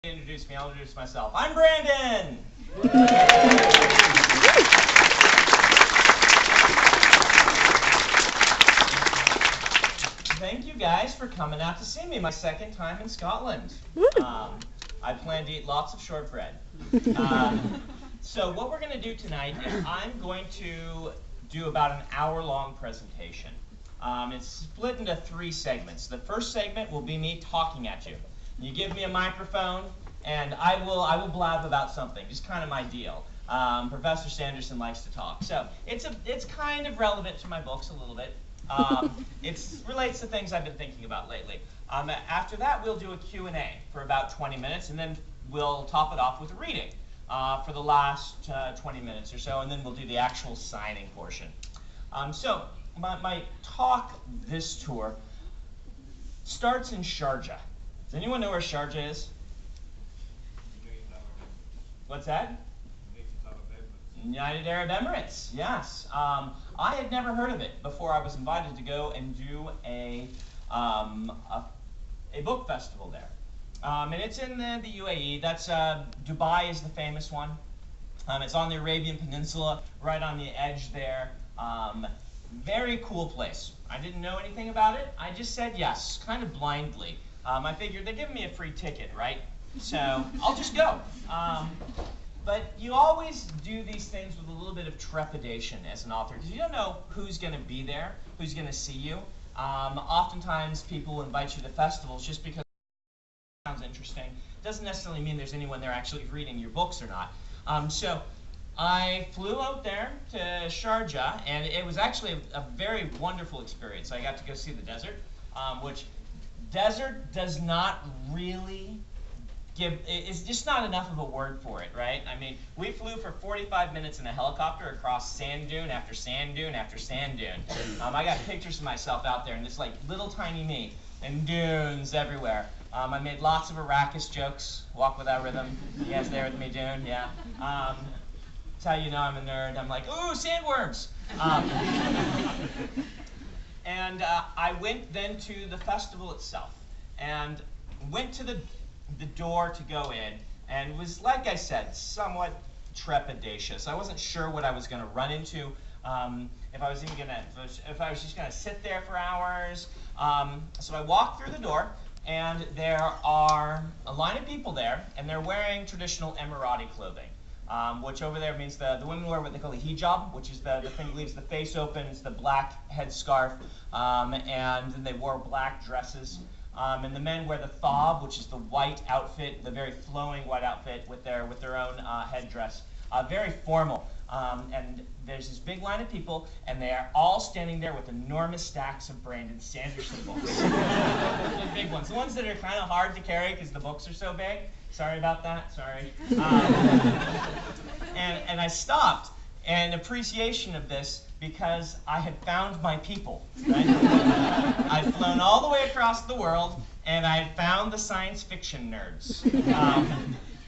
Introduce me. I'll introduce myself. I'm Brandon. Thank you guys for coming out to see me. My second time in Scotland. I plan to eat lots of shortbread. So what we're going to do tonight is I'm going to do about an hour-long presentation. It's split into 3 segments. The first segment will be me talking at you. You give me a microphone, and I will blab about something. Just kind of my deal. Professor Sanderson likes to talk, so it's kind of relevant to my books a little bit. It relates to things I've been thinking about lately. After that, we'll do a Q&A for about 20 minutes, and then we'll top it off with a reading for the last 20 minutes or so, and then we'll do the actual signing portion. So my talk this tour starts in Sharjah. Does anyone know where Sharjah is? What's that? United Arab Emirates, yes. I had never heard of it before I was invited to go and do a book festival there. And it's in the UAE. That's Dubai is the famous one. It's on the Arabian Peninsula, right on the edge there. Very cool place. I didn't know anything about it. I just said yes, kind of blindly. I figured they're giving me a free ticket, right? So I'll just go. But you always do these things with a little bit of trepidation as an author, because you don't know who's going to be there, who's going to see you. Oftentimes people invite you to festivals just because it sounds interesting. Doesn't necessarily mean there's anyone there actually reading your books or not. So I flew out there to Sharjah, and it was actually a very wonderful experience. I got to go see the desert, which desert does not really it's just not enough of a word for it, right? I mean, we flew for 45 minutes in a helicopter across sand dune after sand dune after sand dune. I got pictures of myself out there, and it's like little tiny me, and dunes everywhere. I made lots of Arrakis jokes, walk without rhythm. You guys there with me, Dune? Yeah. That's how you know I'm a nerd. I'm like, ooh, sandworms! And I went then to the festival itself, and went to the door to go in, and was, like I said, somewhat trepidatious. I wasn't sure what I was going to run into, if I was just going to sit there for hours. So I walked through the door, and there are a line of people there, and they're wearing traditional Emirati clothing, which over there means the women wear what they call the hijab, which is the thing that leaves the face open. It's the black headscarf, and then they wore black dresses. And the men wear the thob, which is the white outfit, the very flowing white outfit with their own headdress. Very formal. And there's this big line of people, and they are all standing there with enormous stacks of Brandon Sanderson books. The big ones. The ones that are kind of hard to carry because the books are so big. Sorry about that. Sorry. And I stopped in appreciation of this, because I had found my people, right? I'd flown all the way across the world, and I had found the science fiction nerds.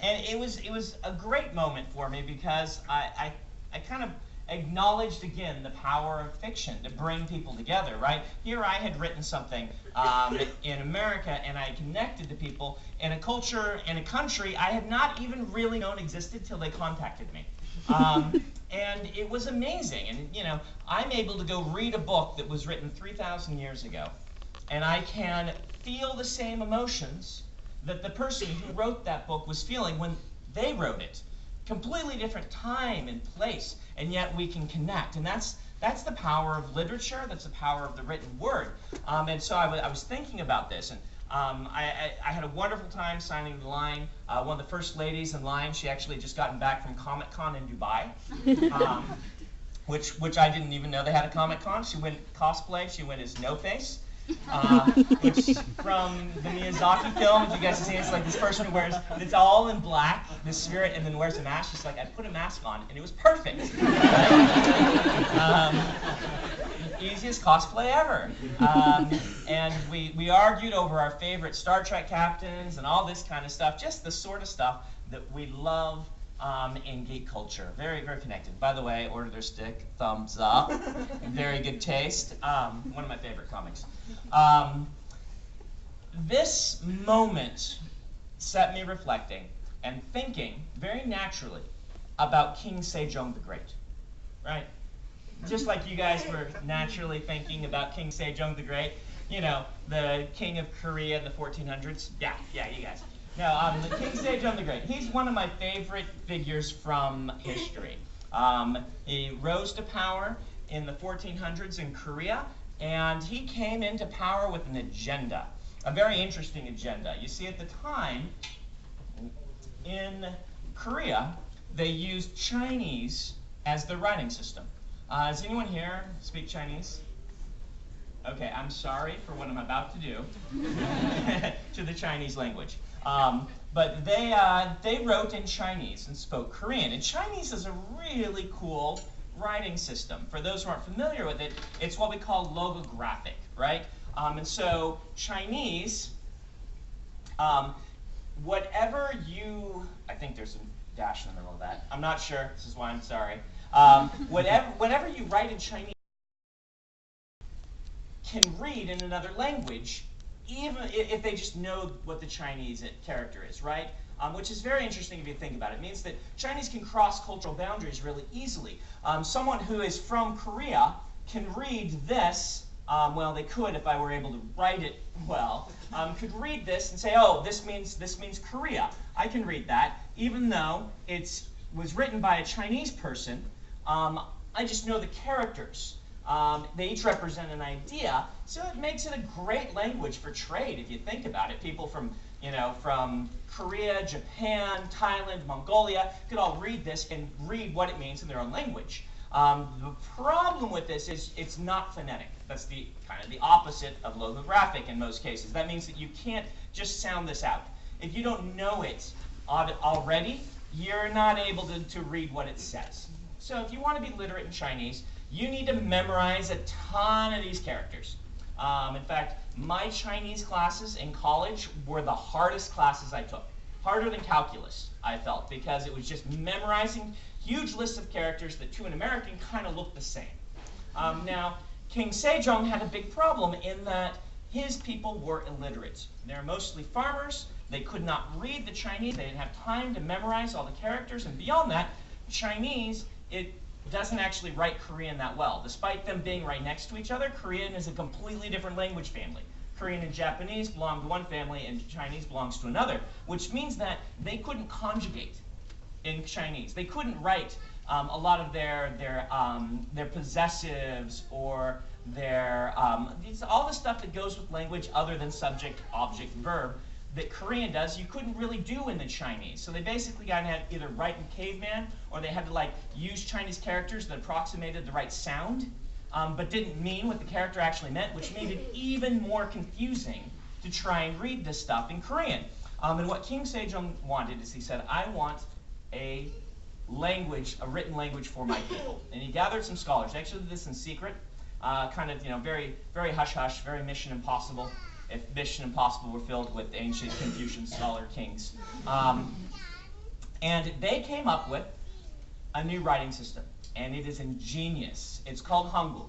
And it was a great moment for me, because I kind of acknowledged again the power of fiction to bring people together, right? Here I had written something in America, and I connected to people in a culture, in a country I had not even really known existed till they contacted me. And it was amazing. And, you know, I'm able to go read a book that was written 3,000 years ago, and I can feel the same emotions that the person who wrote that book was feeling when they wrote it. Completely different time and place, and yet we can connect. And that's the power of literature. That's the power of the written word. And so I was thinking about this, and I had a wonderful time signing the line. One of the first ladies in line, she actually just gotten back from Comic-Con in Dubai, which I didn't even know they had a Comic-Con. She went cosplay. She went as No-Face, which from the Miyazaki film, if you guys have seen it, it's like this person who wears, it's all in black, this spirit, and then wears a mask. She's like, I put a mask on, and it was perfect. Easiest cosplay ever. And we argued over our favorite Star Trek captains and all this kind of stuff, just the sort of stuff that we love in geek culture. Very, very connected. By the way, Order Their Stick, thumbs up. Very good taste. One of my favorite comics. This moment set me reflecting and thinking very naturally about King Sejong the Great, right? Just like you guys were naturally thinking about King Sejong the Great, you know, the king of Korea in the 1400s. Yeah, you guys. No, the King Sejong the Great. He's one of my favorite figures from history. He rose to power in the 1400s in Korea, and he came into power with an agenda, a very interesting agenda. You see, at the time, in Korea, they used Chinese as their writing system. Does anyone here speak Chinese? Okay, I'm sorry for what I'm about to do to the Chinese language. But they wrote in Chinese and spoke Korean. And Chinese is a really cool writing system. For those who aren't familiar with it, it's what we call logographic, right? And so Chinese, whatever you, I think there's a dash in the middle of that. I'm not sure. This is why I'm sorry. Whatever you write in Chinese can read in another language, even if they just know what the Chinese character is, right? Which is very interesting if you think about it. It means that Chinese can cross cultural boundaries really easily. Someone who is from Korea can read this, well, they could if I were able to write it well, could read this and say, oh, this means Korea. I can read that, even though it was written by a Chinese person. I just know the characters. They each represent an idea, so it makes it a great language for trade if you think about it. People from Korea, Japan, Thailand, Mongolia could all read this and read what it means in their own language. The problem with this is it's not phonetic. That's kind of the opposite of logographic in most cases. That means that you can't just sound this out. If you don't know it already, you're not able to read what it says. So if you want to be literate in Chinese, you need to memorize a ton of these characters. In fact, my Chinese classes in college were the hardest classes I took. Harder than calculus, I felt, because it was just memorizing huge lists of characters that to an American kind of looked the same. Now, King Sejong had a big problem in that his people were illiterate. They're mostly farmers. They could not read the Chinese. They didn't have time to memorize all the characters. And beyond that, Chinese, it doesn't actually write Korean that well. Despite them being right next to each other, Korean is a completely different language family. Korean and Japanese belong to one family and Chinese belongs to another, which means that they couldn't conjugate in Chinese. They couldn't write a lot of their possessives or all the stuff that goes with language other than subject, object, verb that Korean does, you couldn't really do in the Chinese. So they basically got to either write in caveman or they had to use Chinese characters that approximated the right sound, but didn't mean what the character actually meant, which made it even more confusing to try and read this stuff in Korean. And what King Sejong wanted is he said, I want a language, a written language for my people. And he gathered some scholars. They actually did this in secret, very, very hush-hush, very Mission Impossible. If Mission Impossible were filled with ancient Confucian scholar kings. And they came up with a new writing system, and it is ingenious. It's called Hangul.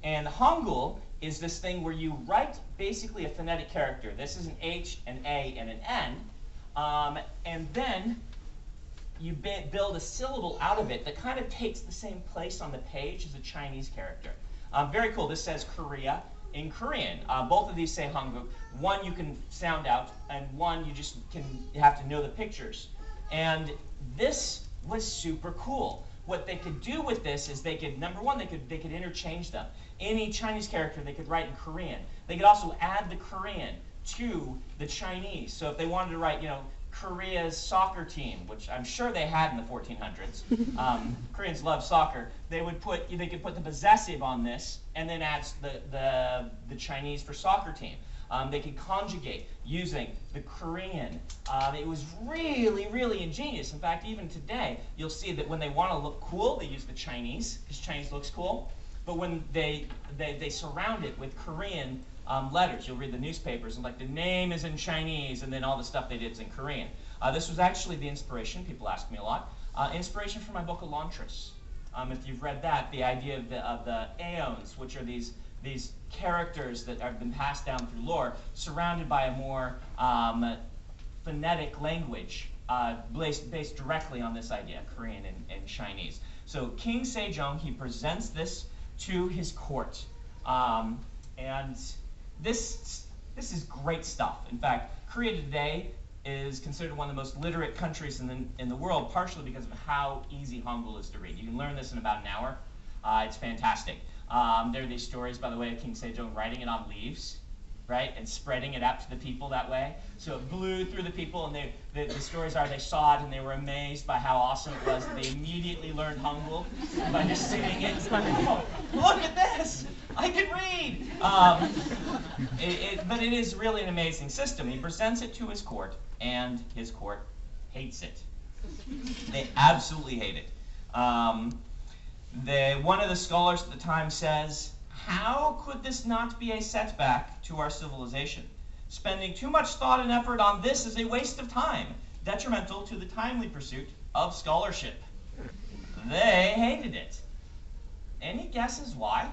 And Hangul is this thing where you write basically a phonetic character. This is an H, an A, and an N. And then you build a syllable out of it that kind of takes the same place on the page as a Chinese character. Very cool. This says Korea in Korean. Both of these say Hangul. One you can sound out, and one you have to know the pictures. And this was super cool. What they could do with this is they could, number one, they could interchange them. Any Chinese character they could write in Korean. They could also add the Korean to the Chinese. So if they wanted to write, Korea's soccer team, which I'm sure they had in the 1400s. Koreans love soccer. They could put the possessive on this and then add the Chinese for soccer team. They could conjugate using the Korean. It was really, really ingenious. In fact, even today, you'll see that when they want to look cool, they use the Chinese, because Chinese looks cool. But when they surround it with Korean letters, you'll read the newspapers, and the name is in Chinese, and then all the stuff they did is in Korean. This was actually the inspiration, people ask me a lot, inspiration for my book, Elantris. If you've read that, the idea of the aeons, which are these these characters that have been passed down through lore, surrounded by a more phonetic language based directly on this idea, Korean and Chinese. So King Sejong, he presents this to his court, and this is great stuff. In fact, Korea today is considered one of the most literate countries in the world, partially because of how easy Hangul is to read. You can learn this in about an hour. It's fantastic. There are these stories, by the way, of King Sejong writing it on leaves, right, and spreading it out to the people that way. So it blew through the people, and the stories are they saw it and they were amazed by how awesome it was. They immediately learned Hangul by just seeing it. Oh, look at this! I can read! But it is really an amazing system. He presents it to his court, and his court hates it. They absolutely hate it. One of the scholars at the time says, "How could this not be a setback to our civilization? Spending too much thought and effort on this is a waste of time, detrimental to the timely pursuit of scholarship." They hated it. Any guesses why?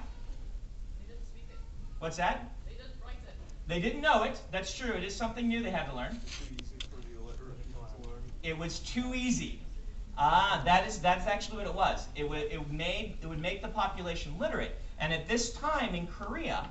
They didn't speak it. What's that? They didn't write it. They didn't know it. That's true. It is something new they had to learn. It was too easy. That's actually what it was. It would make the population literate. And at this time in Korea,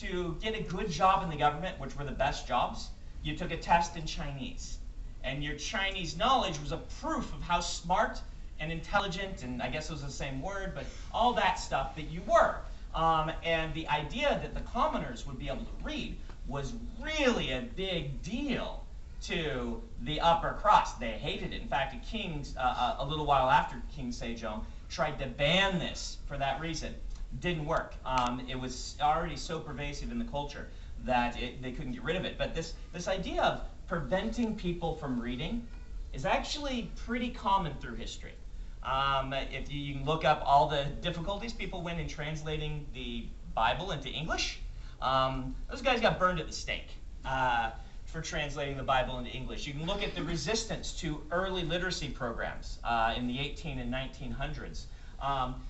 to get a good job in the government, which were the best jobs, you took a test in Chinese. And your Chinese knowledge was a proof of how smart and intelligent, and I guess it was the same word, but all that stuff that you were. And the idea that the commoners would be able to read was really a big deal to the upper crust. They hated it. In fact, a little while after King Sejong tried to ban this for that reason. Didn't work. It was already so pervasive in the culture that they couldn't get rid of it. But this idea of preventing people from reading is actually pretty common through history. If you can look up all the difficulties people went in translating the Bible into English, those guys got burned at the stake for translating the Bible into English. You can look at the resistance to early literacy programs in the 18 and 1900s.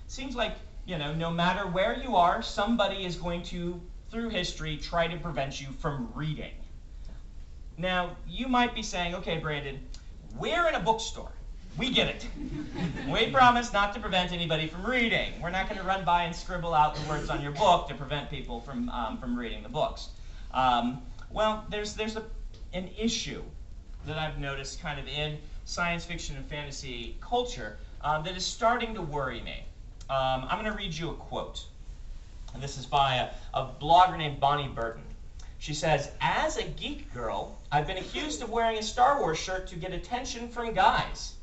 Seems like, no matter where you are, somebody is going to, through history, try to prevent you from reading. Now, you might be saying, okay, Brandon, we're in a bookstore. We get it. We promise not to prevent anybody from reading. We're not going to run by and scribble out the words on your book to prevent people from reading the books. Well, there's an issue that I've noticed kind of in science fiction and fantasy culture that is starting to worry me. I'm going to read you a quote. And this is by a blogger named Bonnie Burton. She says, "As a geek girl, I've been accused of wearing a Star Wars shirt to get attention from guys.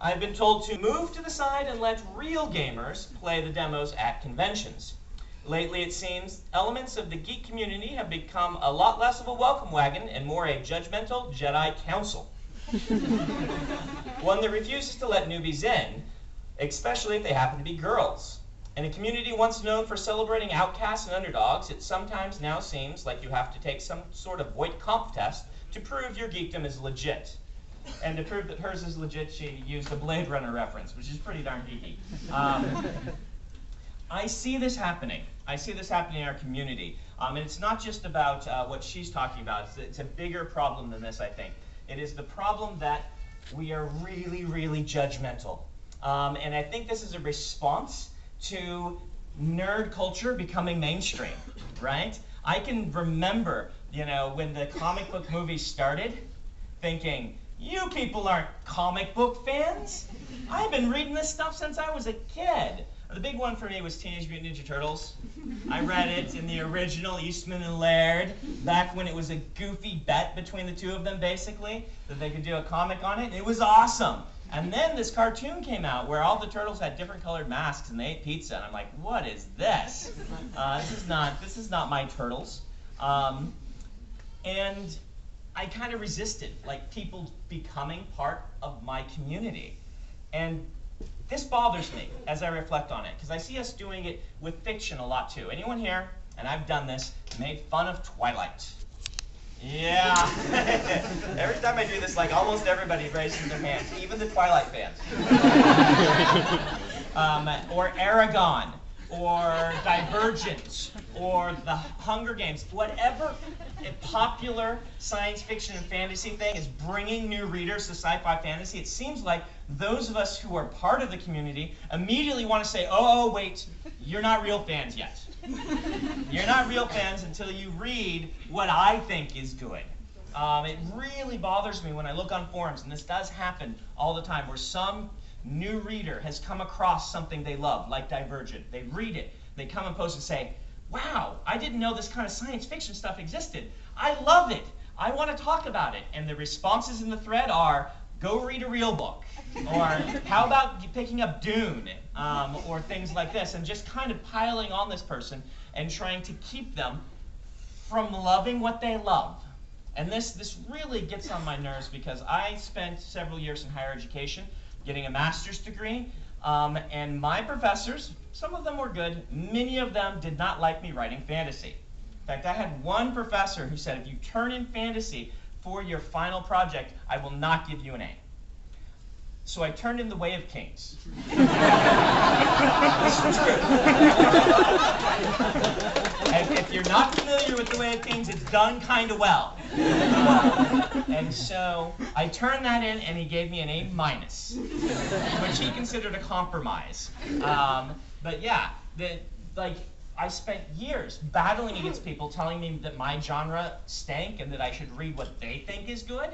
I've been told to move to the side and let real gamers play the demos at conventions. Lately, it seems, elements of the geek community have become a lot less of a welcome wagon and more a judgmental Jedi council. One that refuses to let newbies in, especially if they happen to be girls. In a community once known for celebrating outcasts and underdogs, it sometimes now seems like you have to take some sort of Voight Kampf test to prove your geekdom is legit." And to prove that hers is legit, she used a Blade Runner reference, which is pretty darn geeky. I see this happening. I see this happening in our community. And it's not just about what she's talking about. It's a bigger problem than this, I think. It is the problem that we are really, really judgmental. And I think this is a response to nerd culture becoming mainstream, right? I can remember, when the comic book movies started, thinking, you people aren't comic book fans. I've been reading this stuff since I was a kid. The big one for me was Teenage Mutant Ninja Turtles. I read it in the original Eastman and Laird, back when it was a goofy bet between the two of them, basically, that they could do a comic on it. It was awesome. And then this cartoon came out where all the turtles had different colored masks and they ate pizza. And I'm like, what is this? This is not my turtles. And I kind of resisted, like, people becoming part of my community. And this bothers me as I reflect on it, because I see us doing it with fiction a lot too. Anyone here, and I've done this, made fun of Twilight? Yeah. Every time I do this, like, almost everybody raises their hands, even the Twilight fans. Or Aragon, or Divergent or the Hunger Games, whatever a popular science fiction and fantasy thing is bringing new readers to sci-fi fantasy, it seems like those of us who are part of the community immediately want to say, oh, wait, you're not real fans yet. You're not real fans until you read what I think is good. It really bothers me when I look on forums, and this does happen all the time, where some new reader has come across something they love, like Divergent. They read it, they come and post and say, wow, I didn't know this kind of science fiction stuff existed. I love it. I want to talk about it. And the responses in the thread are, go read a real book. Or how about picking up Dune? Or things like this. And just kind of piling on this person and trying to keep them from loving what they love. And this really gets on my nerves because I spent several years in higher education getting a master's degree. And my professors, some of them were good, many of them did not like me writing fantasy. In fact, I had one professor who said, if you turn in fantasy for your final project, I will not give you an A. So I turned in The Way of Kings. This is true. And if you're not familiar with The Way of Kings, it's done kind of well. And so I turned that in, and he gave me an A-, which he considered a compromise. But yeah, I spent years battling against people telling me that my genre stank and that I should read what they think is good.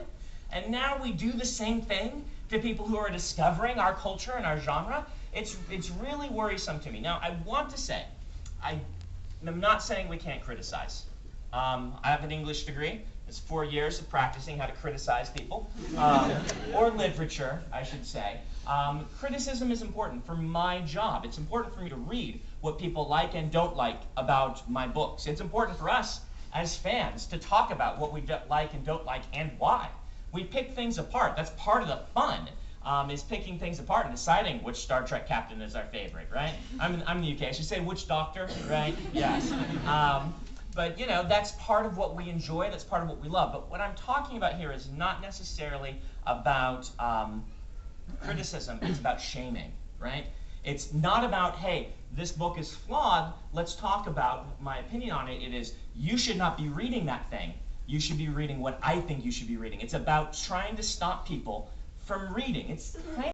And now we do the same thing to people who are discovering our culture and our genre. It's really worrisome to me. Now, I want to say, I'm not saying we can't criticize. I have an English degree. It's 4 years of practicing how to criticize people, or literature, I should say. Criticism is important for my job. It's important for me to read what people like and don't like about my books. It's important for us as fans to talk about what we like and don't like and why. We pick things apart. That's part of the fun, is picking things apart and deciding which Star Trek captain is our favorite, right? I'm in the UK. I should say which doctor, right? Yes. But, you know, that's part of what we enjoy. That's part of what we love. But what I'm talking about here is not necessarily about criticism. It's about shaming, right? It's not about, hey, this book is flawed. Let's talk about my opinion on it. It is, you should not be reading that thing. You should be reading what I think you should be reading. It's about trying to stop people from reading. It's